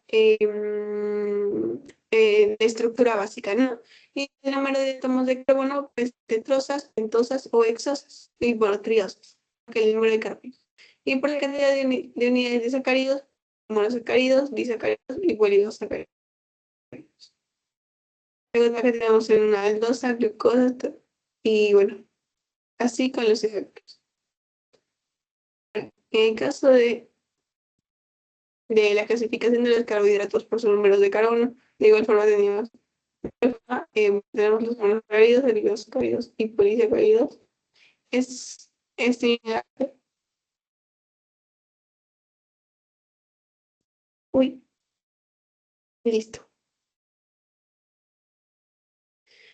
de estructura básica, ¿no? Y el número de átomos de carbono, pues tetrosas, pentosas o hexosas, y bueno, triosas, que es el número de carbono. Y por la cantidad de unidades de sacáridos, monosacáridos, disacáridos y polisacáridos. Luego acá tenemos en una aldosa, glucosa, y bueno, así con los ejemplos. En el caso de la clasificación de los carbohidratos por sus números de carbono, de igual forma tenemos los monosacáridos, oligosacáridos y polisacáridos. Es similar. Uy, listo.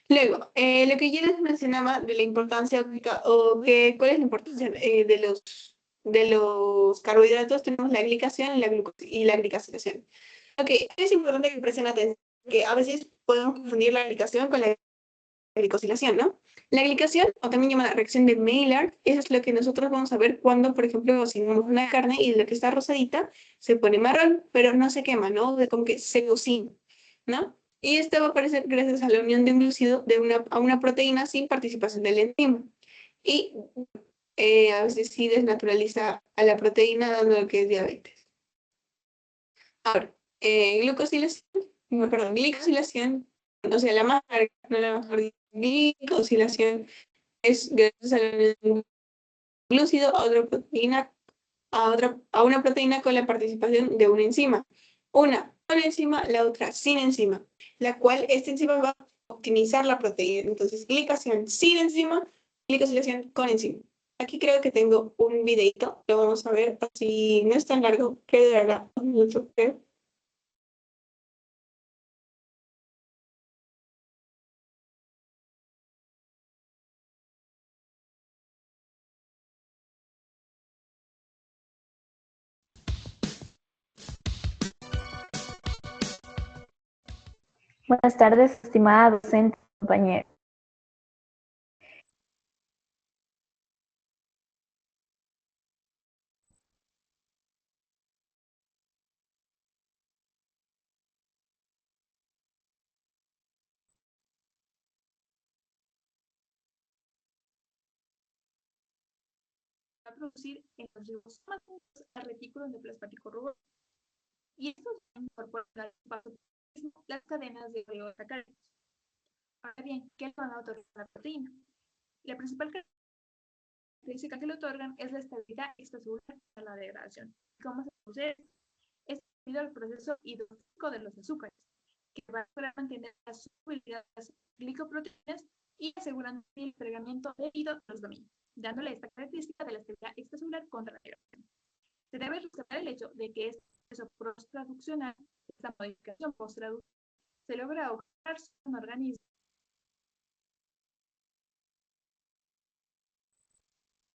Luego, lo que yo les mencionaba de la importancia, ¿cuál es la importancia de los carbohidratos? Tenemos la glicación y y la glicosilación. Ok, es importante que presten atención, que a veces podemos confundir la glicación con la glicosilación, ¿no? La glicación, o también llamada reacción de Maillard, es lo que nosotros vamos a ver cuando, por ejemplo, cocinamos una carne y lo que está rosadita se pone marrón, pero no se quema, ¿no? Como que se cocina, ¿no? Y esto va a aparecer gracias a la unión de un glúcido a una proteína sin participación del enzima. Y a veces sí desnaturaliza a la proteína dando lo que es diabetes. Ahora, glucosilación, no, perdón, glicosilación, o sea, la más larga, no la mejor, glicosilación es gracias a la unión glúcido a otra proteína, a una proteína con la participación de una enzima. Una con enzima, la otra sin enzima, la cual esta enzima va a optimizar la proteína. Entonces, glicación sin enzima, glicosilación con enzima. Aquí creo que tengo un videito, lo vamos a ver, si no es tan largo, que durará un minuto, creo. Buenas tardes, estimada docente, compañera. producir en los ribosomas al retículo endoplasmático rugoso. Y estos incorporan al vasopresismo las cadenas de oligosacáridos. Ahora bien, ¿qué le van a otorgar a la proteína? La principal característica que le otorgan es la estabilidad extracelular de la degradación. ¿Cómo se produce esto? Es debido al proceso hidrolítico de los azúcares, que va a lograr mantener la solubilidad de las glicoproteínas y asegurando el fregamiento debido a los dominios, dándole esta característica de la estabilidad extracelular contra la degradación. Se debe rescatar el hecho de que este proceso postraduccional, esta modificación postraduccional, se logra ocultar en organismos.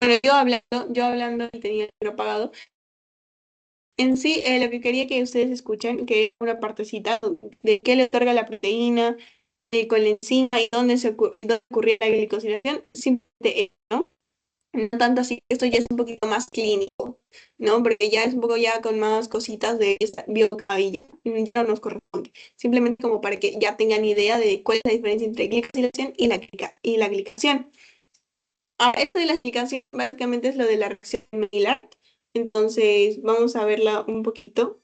Bueno, yo hablando y tenía el micro apagado. En sí, lo que quería que ustedes escuchen, que es una partecita de qué le otorga la proteína, con la enzima y dónde ocurre la glicosilación, simplemente eso, ¿no? No tanto así, esto ya es un poquito más clínico, ¿no? Porque ya es un poco ya con más cositas de esta biocabilla, ya no nos corresponde. Simplemente como para que ya tengan idea de cuál es la diferencia entre glicosilación y la glicación. Ahora, esto de la explicación básicamente es lo de la reacción de Maillard. Entonces, vamos a verla un poquito.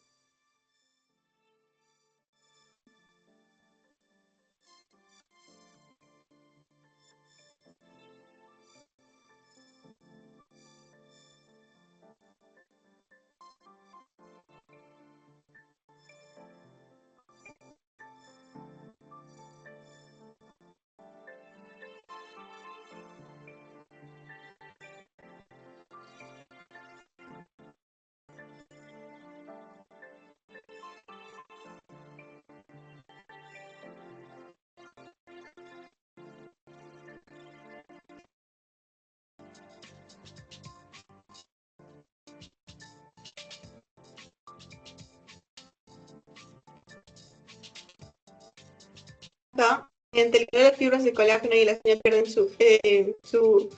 Acá, mediante el de fibras de colágeno y elastina pierden su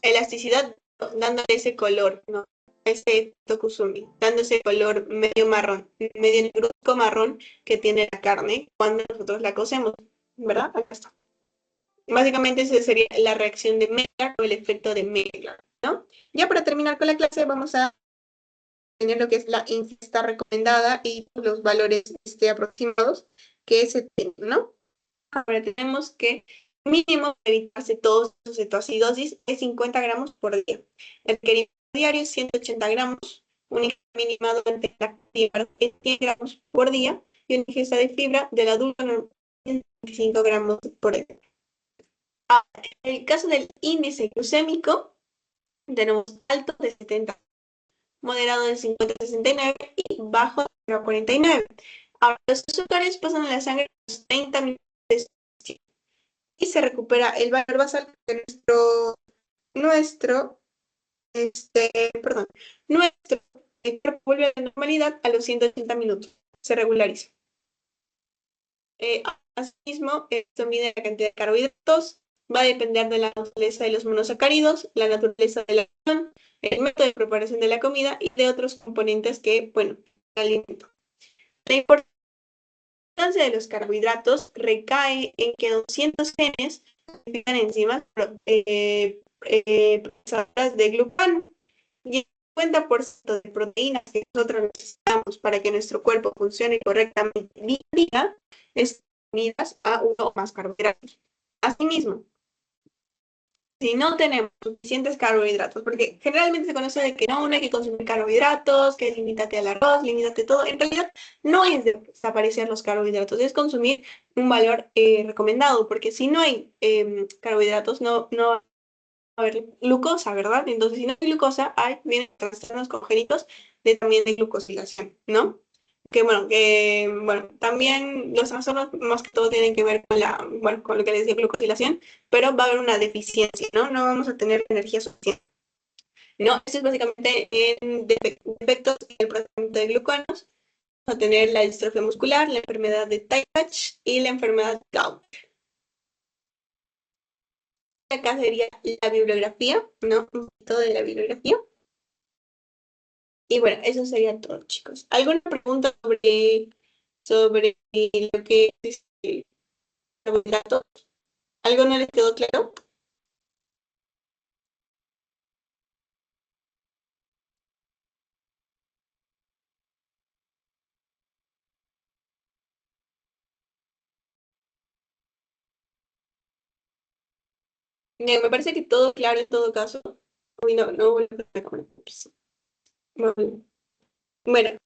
elasticidad, dándole ese color, ¿no? Ese tokusumi, dando ese color medio marrón, medio negruzco marrón que tiene la carne cuando nosotros la cocemos, ¿verdad? Acá está. Básicamente esa sería la reacción de Maillard o el efecto de Maillard, ¿no? Ya para terminar con la clase vamos a tener lo que es la ingesta recomendada y los valores aproximados que se tienen, ¿no? Ahora tenemos que mínimo evitar cetoacidosis de 50 gramos por día. El requerimiento diario es 180 gramos, una ingesta mínima durante la actividad es 100 gramos por día y una ingesta de fibra del adulto normal es 25 gramos por día. En el caso del índice glucémico, tenemos alto de 70, moderado de 50 a 69 y bajo de 0 a 49. Ahora, los azúcares pasan a la sangre a los 30 minutos y se recupera el valor basal de nuestro, perdón, nuestro cuerpo vuelve a la normalidad a los 180 minutos, se regulariza. Asimismo, esto mide la cantidad de carbohidratos, va a depender de la naturaleza de los monosacáridos, la naturaleza de la acción, el método de preparación de la comida y de otros componentes que, bueno, el alimento. La importancia de los carbohidratos recae en que 200 genes codifican enzimas procesadoras de glucano y el 50% de proteínas que nosotros necesitamos para que nuestro cuerpo funcione correctamente día a día están unidas a uno o más carbohidratos. Asimismo, si no tenemos suficientes carbohidratos, porque generalmente se conoce de que no hay que consumir carbohidratos, que limítate al arroz, limítate todo, en realidad no es desaparecer los carbohidratos, es consumir un valor recomendado, porque si no hay carbohidratos, no va a haber glucosa, ¿verdad? Entonces, si no hay glucosa, vienen trastornos congénitos también de glucosilación, ¿no? Bueno, también los trastornos más que todo tienen que ver con lo que les decía glucosilación, pero va a haber una deficiencia, ¿no? No vamos a tener energía suficiente. ¿No? Esto es básicamente en defectos en el procesamiento de gluconos. Vamos a tener la distrofia muscular, la enfermedad de Tay-Sachs y la enfermedad de Gout. Acá sería la bibliografía, ¿no? Un poquito de la bibliografía. Y bueno, eso sería todo, chicos. ¿Alguna pregunta sobre lo que es carbohidratos? ¿Algo no les quedó claro? Bien, me parece que todo claro en todo caso. Uy, no, no vuelvo a la cámara. Bueno, bueno,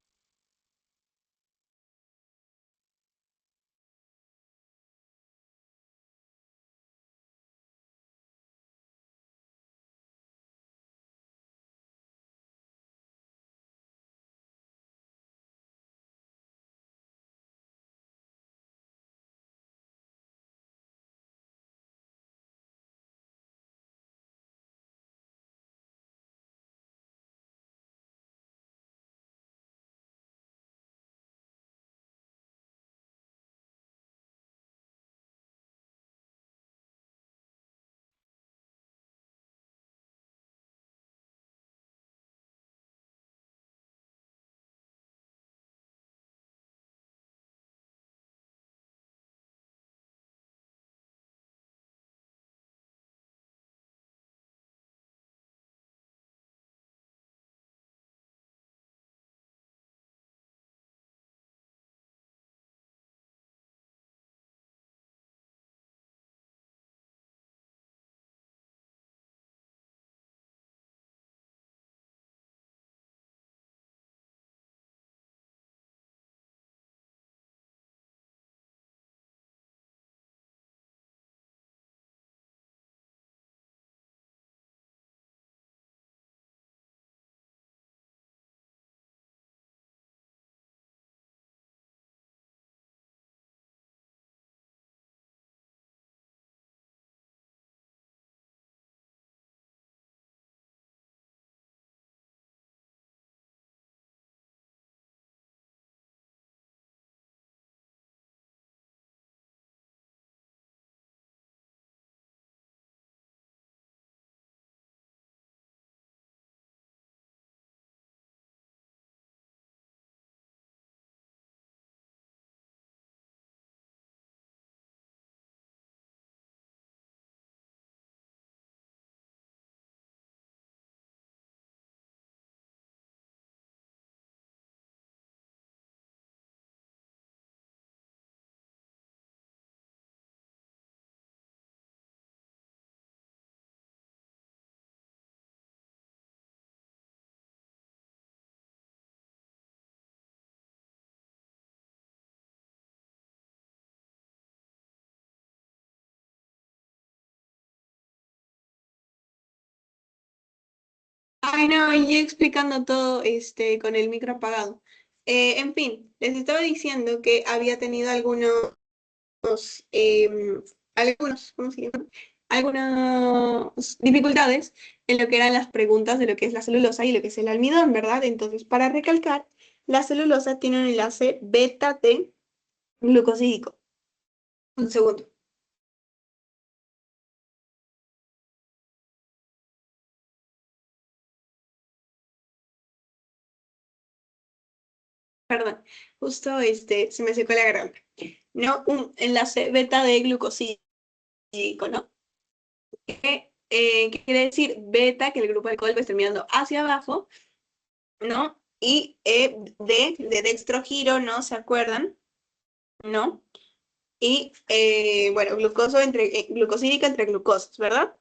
ay no, ya explicando todo con el micro apagado. En fin, les estaba diciendo que había tenido algunos, ¿cómo se llama? Algunas dificultades en lo que eran las preguntas de lo que es la celulosa y lo que es el almidón, ¿verdad? Entonces, para recalcar, la celulosa tiene un enlace beta T glucosídico. Un segundo, perdón, justo se me secó la garganta. No, un enlace beta de glucosídico, ¿no? ¿Qué quiere decir? Beta, que el grupo de alcohol va terminando hacia abajo, ¿no? Y de dextrogiro, ¿no? ¿Se acuerdan? ¿No? Y bueno, glucosídica entre glucosas, ¿verdad?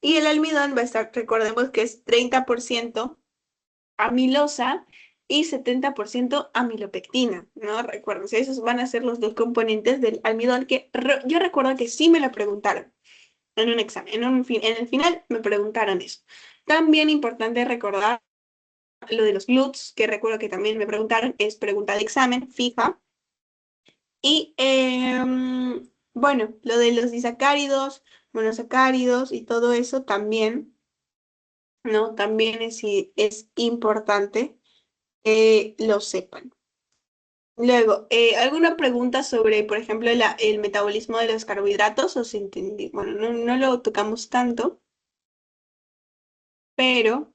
Y el almidón va a estar, recordemos que es 30% amilosa y 70% amilopectina, ¿no? Recuerden, esos van a ser los dos componentes del almidón que yo recuerdo que sí me lo preguntaron en un examen, en el final me preguntaron eso. También importante recordar lo de los glutes, que recuerdo que también me preguntaron, es pregunta de examen fija. Y bueno, lo de los disacáridos, monosacáridos y todo eso también, ¿no? También es importante que lo sepan. Luego, ¿alguna pregunta sobre, por ejemplo, el metabolismo de los carbohidratos? ¿O se entendió? Bueno, no lo tocamos tanto, pero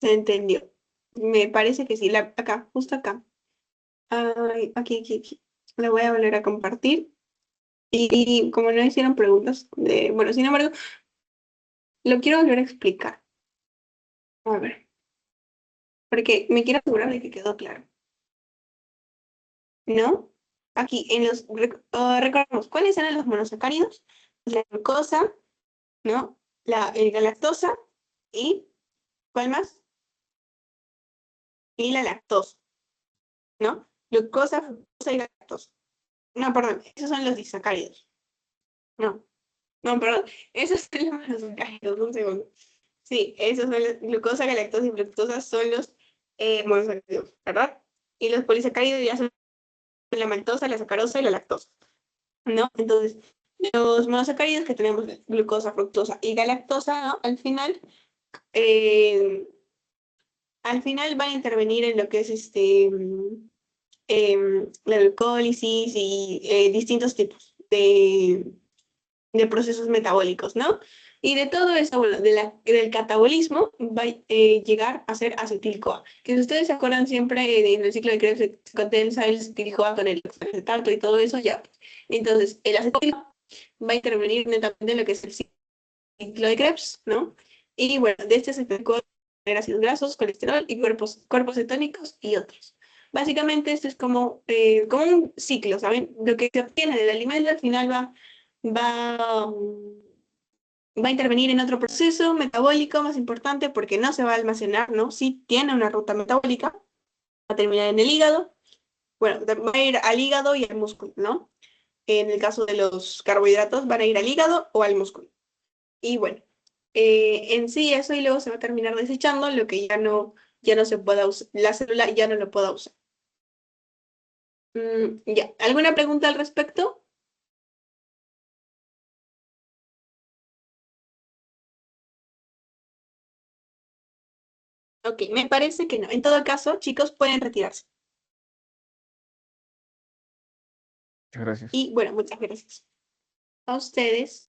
se entendió. Me parece que sí, acá, justo acá. Ay, aquí. La voy a volver a compartir. Y como no hicieron preguntas, bueno, sin embargo, lo quiero volver a explicar. A ver, porque me quiero asegurar de que quedó claro. ¿No? Aquí, recordemos, ¿cuáles eran los monosacáridos? la glucosa, ¿no? La galactosa y, ¿cuál más? Y la lactosa, ¿no? Glucosa, fructosa y lactosa. No, perdón, esos son los disacáridos. No, no, perdón, esos son los disacáridos, un segundo. Sí, esos son los, glucosa, galactosa y fructosa son los monosacáridos, ¿verdad? Y los polisacáridos ya son la maltosa, la sacarosa y la lactosa, ¿no? Entonces, los monosacáridos que tenemos, glucosa, fructosa y galactosa, ¿no? Eh, al final van a intervenir en lo que es la glucólisis y distintos tipos de procesos metabólicos, ¿no? Y de todo eso, bueno, del catabolismo va a llegar a ser acetil-CoA. Que si ustedes se acuerdan siempre en el ciclo de Krebs se condensa el acetil-CoA con el acetato y todo eso, ya. Entonces, el acetil-CoA va a intervenir netamente en lo que es el ciclo de Krebs, ¿no? Y bueno, de este acetil-CoA va a tener ácidos grasos, colesterol y cuerpos cetónicos y otros. Básicamente, esto es como un ciclo, ¿saben? Lo que se obtiene del alimento al final va, va a intervenir en otro proceso metabólico más importante porque no se va a almacenar, ¿no? Sí tiene una ruta metabólica, va a terminar en el hígado, bueno, va a ir al hígado y al músculo, ¿no? En el caso de los carbohidratos van a ir al hígado o al músculo. Y bueno, en sí eso y luego se va a terminar desechando lo que ya no se pueda usar, la célula ya no lo pueda usar. Ya, ¿alguna pregunta al respecto? Ok, me parece que no. En todo caso, chicos, pueden retirarse. Muchas gracias. Y bueno, muchas gracias a ustedes.